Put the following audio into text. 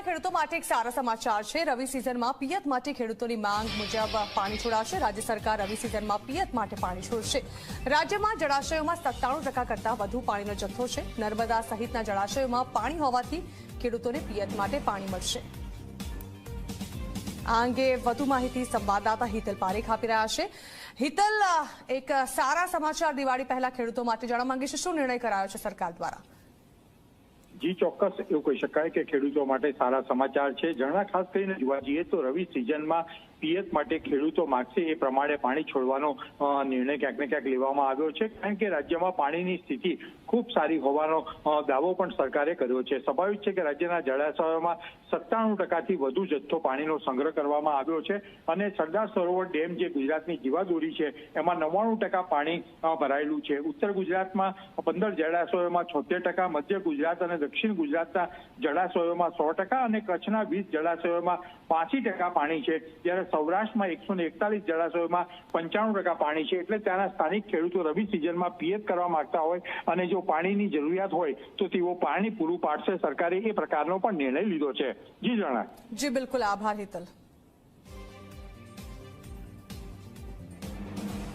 ખેડૂતો માટે એક સારા સમાચાર છે। રવિ સિઝનમાં પિયત માટે ખેડૂતોની માંગ મુજબ પાણી છોડાશે। રાજ્ય સરકાર રવિ સિઝનમાં પિયત માટે પાણી છોડશે। રાજ્યમાં જળાશયોમાં 97% કરતાં વધુ પાણીનો જથ્થો છે। નર્મદા સહિતના જળાશયોમાં પાણી હોવાથી ખેડૂતોને પિયત માટે પાણી મળશે। આ અંગે વધુ માહિતી સંવાદદાતા હિતલ પારેખ આપી રહ્યા છે। હિતલ, એક સારા સમાચાર દિવાળી પહેલા ખેડૂતો માટે જાણવા માંગે છે, શું નિર્ણય કરાયો છે સરકાર દ્વારા? જી ચોક્કસ એવું કહી શકાય કે ખેડૂતો માટે સારા સમાચાર છે। જણા ખાસ કરીને જોવા જઈએ તો રવિ સિઝનમાં પિયત માટે ખેડૂતો માંગશે એ પ્રમાણે પાણી છોડવાનો નિર્ણય ક્યાંક ને ક્યાંક લેવામાં આવ્યો છે, કારણ કે રાજ્યમાં પાણીની સ્થિતિ ખૂબ સારી હોવાનો દાવો પણ સરકારે કર્યો છે। સ્વાભાવિક છે કે રાજ્યના જળાશયોમાં 97%થી વધુ જથ્થો પાણીનો સંગ્રહ કરવામાં આવ્યો છે અને સરદાર સરોવર ડેમ જે ગુજરાતની જીવાદોરી છે એમાં 99% પાણી ભરાયેલું છે। ઉત્તર ગુજરાતમાં 15 જળાશયોમાં 76%, મધ્ય ગુજરાત અને દક્ષિણ ગુજરાતના જળાશયોમાં 100% અને કચ્છના 20 જળાશયોમાં 85% પાણી છે, જ્યારે સૌરાષ્ટ્રમાં 141 જળાશયોમાં 95% પાણી છે। એટલે ત્યાંના સ્થાનિક ખેડૂતો રવિ સિઝનમાં પિયત કરવા માંગતા હોય અને જો પાણીની જરૂરિયાત હોય તો તેઓ પાણી પૂરું પાડશે। સરકારે એ પ્રકારનો પણ નિર્ણય લીધો છે। જી જણા। જી બિલકુલ, આભાર હિતલ।